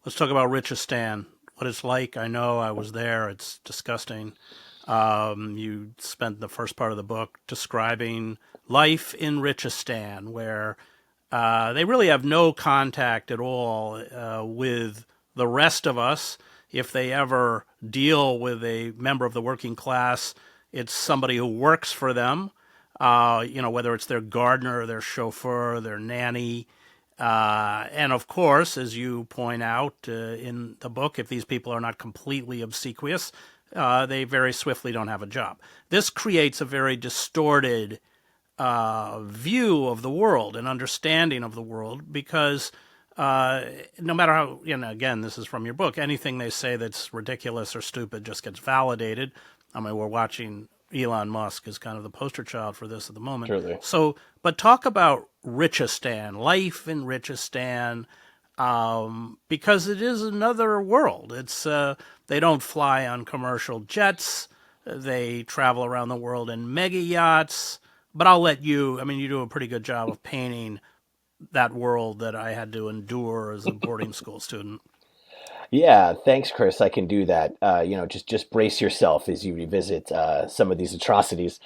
Let's talk about Richistan. What it's like. I know I was there. It's disgusting. You spent the first part of the book describing life in Richistan, where they really have no contact at all with the rest of us. If they ever deal with a member of the working class, it's somebody who works for them. Whether it's their gardener, their chauffeur, their nanny, and of course, as you point out in the book, if these people are not completely obsequious, they very swiftly don't have a job. This creates a very distorted view of the world and understanding of the world because no matter how, again, this is from your book, anything they say that's ridiculous or stupid just gets validated. I mean, we're watching Elon Musk is kind of the poster child for this at the moment. Truly. So, but talk about Richistan, life in Richistan, because it is another world. It's they don't fly on commercial jets. They travel around the world in mega yachts. But I'll let you. I mean, you do a pretty good job of painting that world that I had to endure as a boarding school student. Yeah, thanks, Chris. I can do that. Just brace yourself as you revisit some of these atrocities.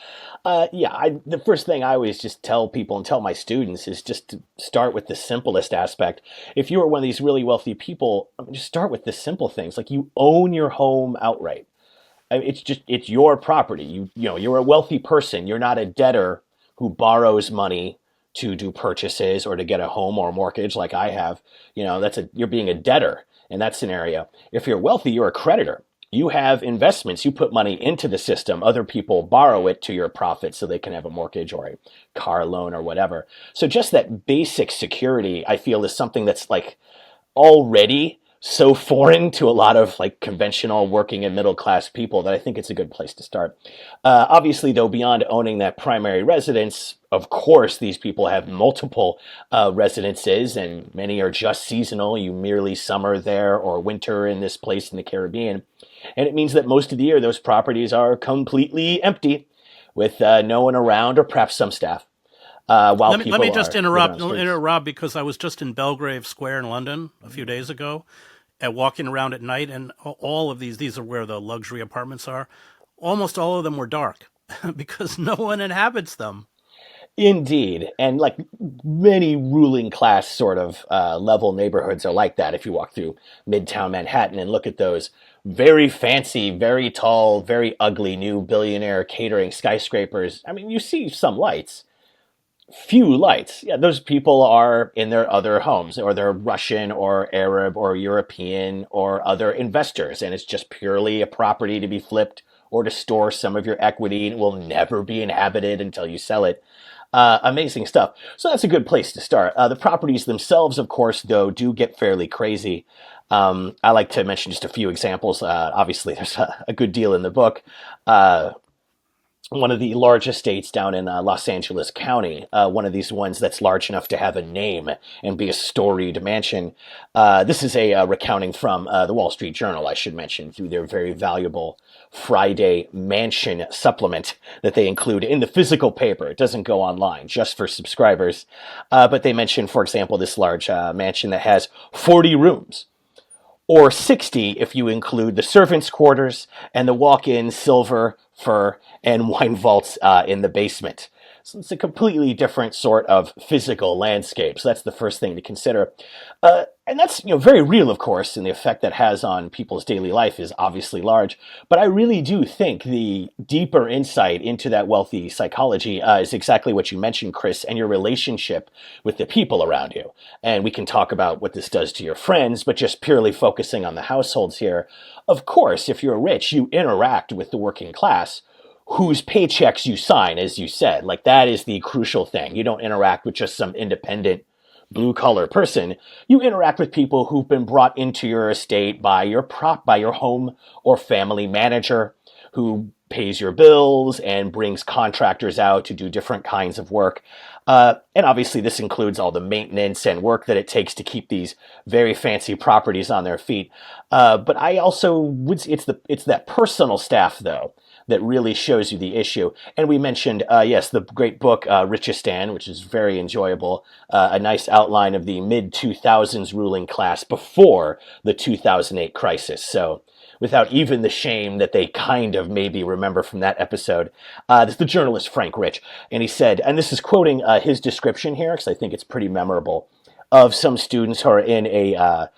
The first thing I always just tell people and tell my students is just to start with the simplest aspect. If you are one of these really wealthy people, just start with the simple things. Like you own your home outright. It's your property. You're a wealthy person. You're not a debtor who borrows money to do purchases or to get a home or a mortgage like I have. You're being a debtor in that scenario. If you're wealthy, you're a creditor. You have investments. You put money into the system. Other people borrow it to your profit so they can have a mortgage or a car loan or whatever. So just that basic security, I feel, is something that's like already so foreign to a lot of like conventional working and middle class people that I think it's a good place to start. Obviously, though, beyond owning that primary residence, of course, these people have multiple residences, and many are just seasonal. You merely summer there or winter in this place in the Caribbean. And it means that most of the year, those properties are completely empty with no one around or perhaps some staff. While Let me people just are living on the streets. interrupt because I was just in Belgrave Square in London a few days ago, walking around at night, and all of these are where the luxury apartments are. Almost all of them were dark because no one inhabits them. Indeed. And like many ruling class sort of level neighborhoods are like that. If you walk through Midtown Manhattan and look at those very fancy, very tall, very ugly new billionaire catering skyscrapers, I mean, you see some lights, few lights. Yeah, those people are in their other homes, or they're Russian or Arab or European or other investors. And it's just purely a property to be flipped or to store some of your equity, and it will never be inhabited until you sell it. Amazing stuff. So that's a good place to start. The properties themselves, of course, though, do get fairly crazy. I like to mention just a few examples. Obviously, there's a good deal in the book. One of the large estates down in Los Angeles County, one of these ones that's large enough to have a name and be a storied mansion. This is a recounting from the Wall Street Journal, I should mention, through their very valuable Friday mansion supplement that they include in the physical paper. It doesn't go online, just for subscribers. But they mention, for example, this large mansion that has 40 rooms, or 60 if you include the servants' quarters and the walk-in silver, fur, and wine vaults in the basement. So it's a completely different sort of physical landscape. So that's the first thing to consider. And that's very real, of course, and the effect that has on people's daily life is obviously large. But I really do think the deeper insight into that wealthy psychology is exactly what you mentioned, Chris, and your relationship with the people around you. And we can talk about what this does to your friends, but just purely focusing on the households here. Of course, if you're rich, you interact with the working class, whose paychecks you sign, as you said. Like, that is the crucial thing. You don't interact with just some independent blue collar person. You interact with people who've been brought into your estate by your home or family manager, who pays your bills and brings contractors out to do different kinds of work. And obviously this includes all the maintenance and work that it takes to keep these very fancy properties on their feet. But I also would, it's that personal staff, though, that really shows you the issue. And we mentioned, yes, the great book, Richistan, which is very enjoyable, a nice outline of the mid-2000s ruling class before the 2008 crisis. So without even the shame that they kind of maybe remember from that episode. This is the journalist Frank Rich, and he said, and this is quoting his description here, because I think it's pretty memorable, of some students who are in a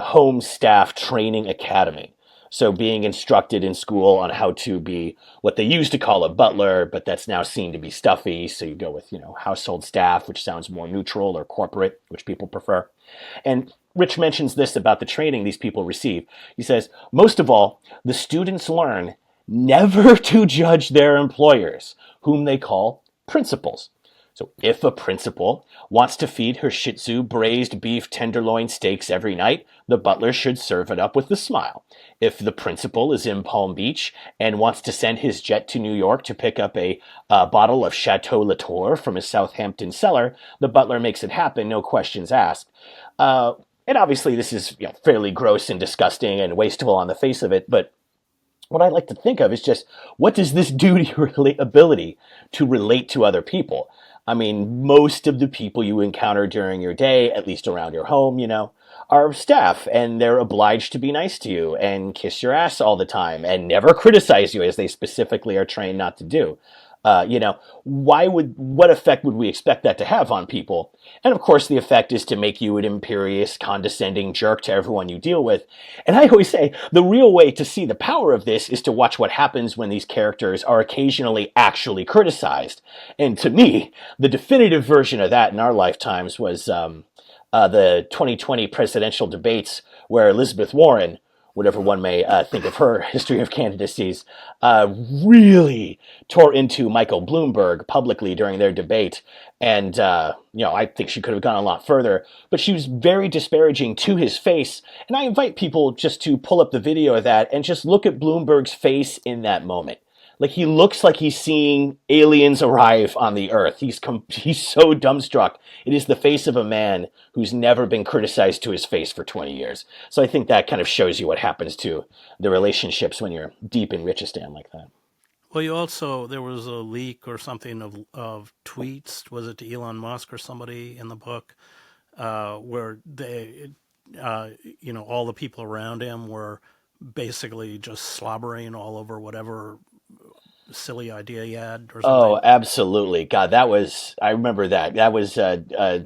home staff training academy. So being instructed in school on how to be what they used to call a butler, but that's now seen to be stuffy. So you go with, household staff, which sounds more neutral, or corporate, which people prefer. And Rich mentions this about the training these people receive. He says, most of all, the students learn never to judge their employers, whom they call principals. So if a principal wants to feed her Shih Tzu braised beef tenderloin steaks every night, the butler should serve it up with a smile. If the principal is in Palm Beach and wants to send his jet to New York to pick up a bottle of Chateau Latour from his Southampton cellar, the butler makes it happen, no questions asked. And obviously this is fairly gross and disgusting and wasteful on the face of it, but what I like to think of is just, what does this do to your ability to relate to other people? I mean, most of the people you encounter during your day, at least around your home, are staff, and they're obliged to be nice to you and kiss your ass all the time and never criticize you, as they specifically are trained not to do. What effect would we expect that to have on people? And of course, the effect is to make you an imperious, condescending jerk to everyone you deal with. And I always say, the real way to see the power of this is to watch what happens when these characters are occasionally actually criticized. And to me, the definitive version of that in our lifetimes was the 2020 presidential debates, where Elizabeth Warren, whatever one may think of her history of candidacies, really tore into Michael Bloomberg publicly during their debate. And, I think she could have gone a lot further, but she was very disparaging to his face. And I invite people just to pull up the video of that and just look at Bloomberg's face in that moment. Like, he looks like he's seeing aliens arrive on the earth. He's so dumbstruck. It is the face of a man who's never been criticized to his face for 20 years. So I think that kind of shows you what happens to the relationships when you're deep in Richistan like that. Well, there was a leak or something of tweets, was it to Elon Musk or somebody in the book, where all the people around him were basically just slobbering all over whatever silly idea he had or something. Oh, absolutely. God, I remember that. That was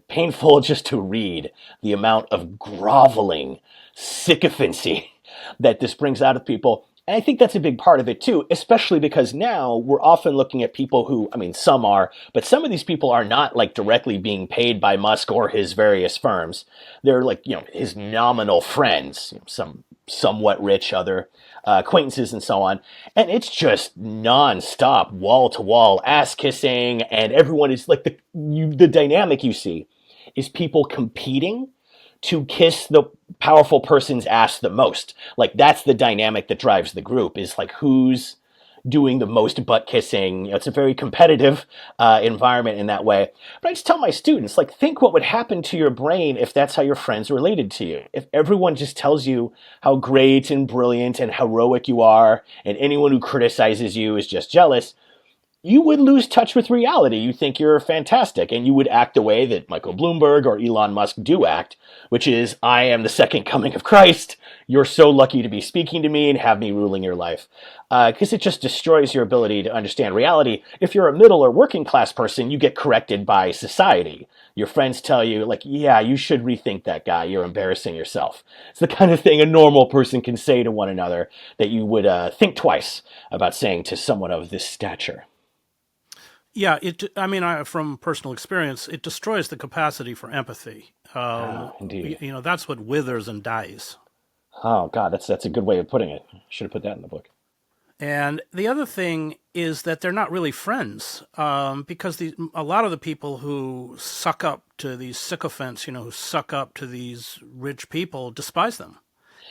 painful just to read, the amount of groveling sycophancy that this brings out of people. And I think that's a big part of it too, especially because now we're often looking at people who, some are, but some of these people are not like directly being paid by Musk or his various firms. They're like, his nominal friends, some somewhat rich, other acquaintances and so on. And it's just nonstop, wall to wall, ass kissing. And everyone is like the dynamic you see is people competing to kiss the powerful person's ass the most. Like, that's the dynamic that drives the group, is like who's doing the most butt kissing. It's a very competitive environment in that way. But I just tell my students, like, think what would happen to your brain if that's how your friends related to you. If everyone just tells you how great and brilliant and heroic you are, and anyone who criticizes you is just jealous, you would lose touch with reality. You think you're fantastic, and you would act the way that Michael Bloomberg or Elon Musk do act, which is, I am the second coming of Christ. You're so lucky to be speaking to me and have me ruling your life. Because it just destroys your ability to understand reality. If you're a middle or working class person, you get corrected by society. Your friends tell you, like, yeah, you should rethink that guy. You're embarrassing yourself. It's the kind of thing a normal person can say to one another that you would think twice about saying to someone of this stature. Yeah, from personal experience, it destroys the capacity for empathy. Indeed. That's what withers and dies. Oh, God, that's a good way of putting it. Should have put that in the book. And the other thing is that they're not really friends, because a lot of the people who suck up to these sycophants, who suck up to these rich people, despise them.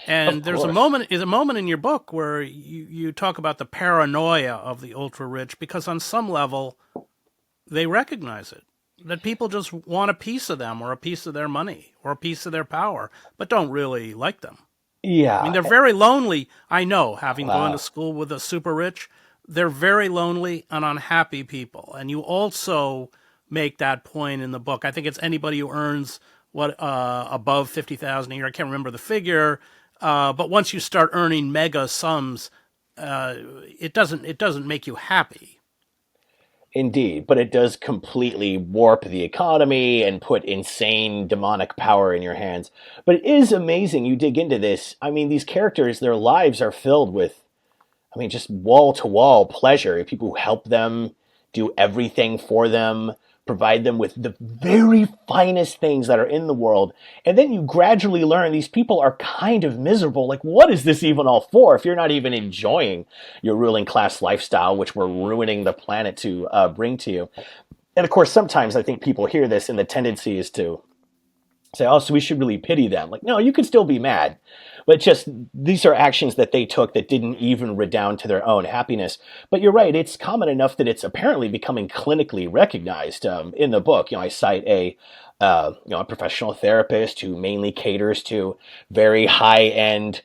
And there's a moment in your book where you talk about the paranoia of the ultra rich, because on some level they recognize it, that people just want a piece of them or a piece of their money or a piece of their power, but don't really like them. Yeah. They're very lonely. I know, having gone to school with the super rich, they're very lonely and unhappy people. And you also make that point in the book. I think it's anybody who earns what above 50,000 a year. I can't remember the figure, but once you start earning mega sums, it doesn't make you happy. Indeed, but it does completely warp the economy and put insane demonic power in your hands. But it is amazing. You dig into this. I mean, these characters, their lives are filled with, I mean, just wall to wall pleasure. People who help them, do everything for them, provide them with the very finest things that are in the world. And then you gradually learn these people are kind of miserable. Like, what is this even all for if you're not even enjoying your ruling class lifestyle, which we're ruining the planet to bring to you? And of course, sometimes I think people hear this and the tendency is to say, oh, so we should really pity them. Like, no, you can still be mad. But just these are actions that they took that didn't even redound to their own happiness. But you're right, it's common enough that it's apparently becoming clinically recognized. In the book, I cite a professional therapist who mainly caters to very high-end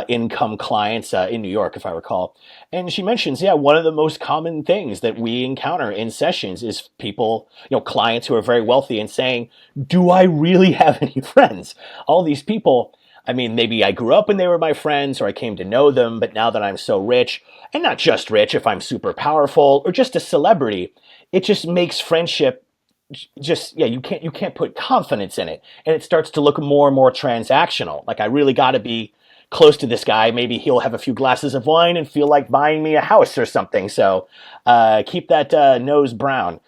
income clients in New York, if I recall. And she mentions, yeah, one of the most common things that we encounter in sessions is people, clients who are very wealthy and saying, do I really have any friends? All these people, I mean, maybe I grew up and they were my friends or I came to know them, but now that I'm so rich, and not just rich, if I'm super powerful or just a celebrity, it just makes friendship just, yeah, you can't put confidence in it, and it starts to look more and more transactional. Like, I really got to be close to this guy. Maybe he'll have a few glasses of wine and feel like buying me a house or something. So keep that nose brown.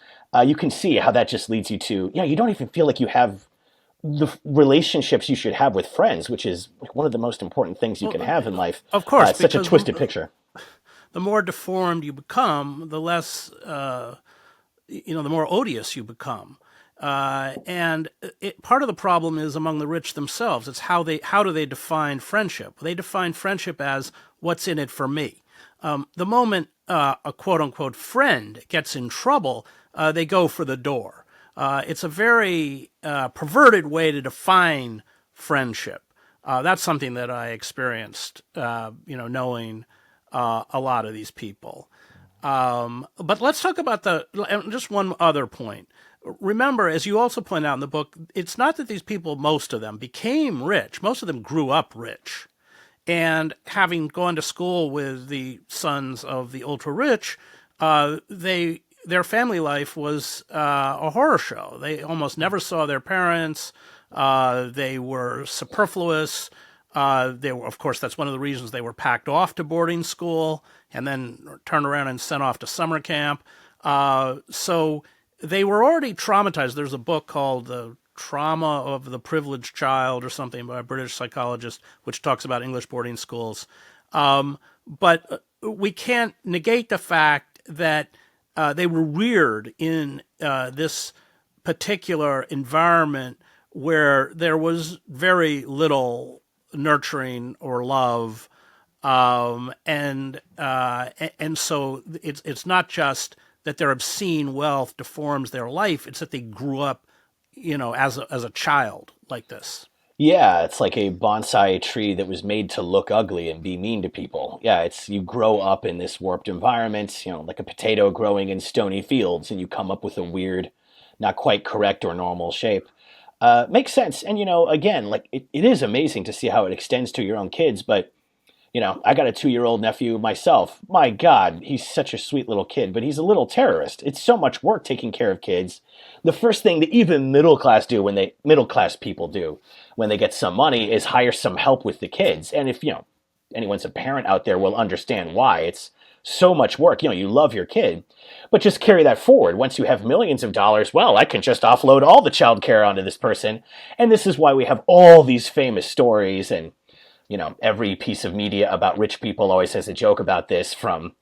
You can see how that just leads you to, yeah, you don't even feel like you have the relationships you should have with friends, which is one of the most important things you can Well, have in life. of course, It's such a because twisted picture. the more deformed you become, the less the more odious you become. And part of the problem is among the rich themselves. It's how do they define friendship? They define friendship as what's in it for me. The moment a quote unquote friend gets in trouble, they go for the door. It's a very perverted way to define friendship. That's something that I experienced, knowing a lot of these people. But let's talk about just one other point. Remember, as you also point out in the book, it's not that these people, most of them, became rich. Most of them grew up rich. And having gone to school with the sons of the ultra rich, their family life was a horror show. They almost never saw their parents. They were superfluous. They were, of course, that's one of the reasons they were packed off to boarding school and then turned around and sent off to summer camp. So they were already traumatized. There's a book called The Trauma of the Privileged Child or something by a British psychologist, which talks about English boarding schools. But we can't negate the fact that they were reared in this particular environment where there was very little nurturing or love, and so it's not just that their obscene wealth deforms their life; it's that they grew up, as a child like this. Yeah, it's like a bonsai tree that was made to look ugly and be mean to people. Yeah, it's you grow up in this warped environment, like a potato growing in stony fields, and you come up with a weird, not quite correct or normal shape. Makes sense. And, again, like it is amazing to see how it extends to your own kids, but I got a 2-year-old nephew myself. My God, he's such a sweet little kid, but he's a little terrorist. It's so much work taking care of kids. The first thing that even middle class people do when they get some money is hire some help with the kids. And if, anyone's a parent out there will understand why. It's so much work. You love your kid, but just carry that forward. Once you have millions of dollars, well, I can just offload all the child care onto this person. And this is why we have all these famous stories, and every piece of media about rich people always has a joke about this, from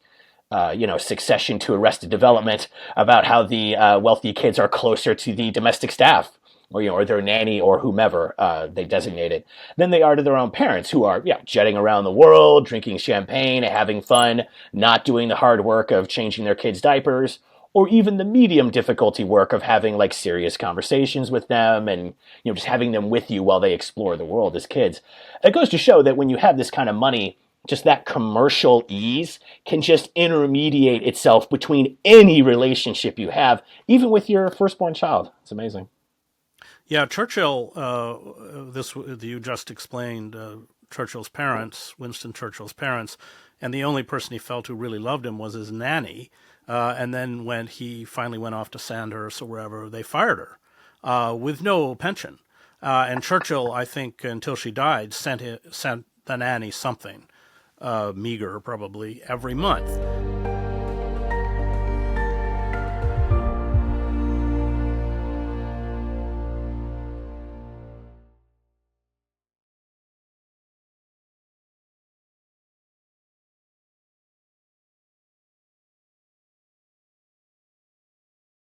Succession to Arrested Development, about how the wealthy kids are closer to the domestic staff, or their nanny or whomever they designated, than they are to their own parents, who are, jetting around the world, drinking champagne, having fun, not doing the hard work of changing their kids' diapers, or even the medium difficulty work of having like serious conversations with them and just having them with you while they explore the world as kids. It goes to show that when you have this kind of money, just that commercial ease can just intermediate itself between any relationship you have, even with your firstborn child. It's amazing. Yeah, Churchill. This you just explained. Churchill's parents, Winston Churchill's parents, and the only person he felt who really loved him was his nanny. And then when he finally went off to Sandhurst or wherever, they fired her with no pension. And Churchill, I think, until she died, sent the nanny something, meager probably, every month.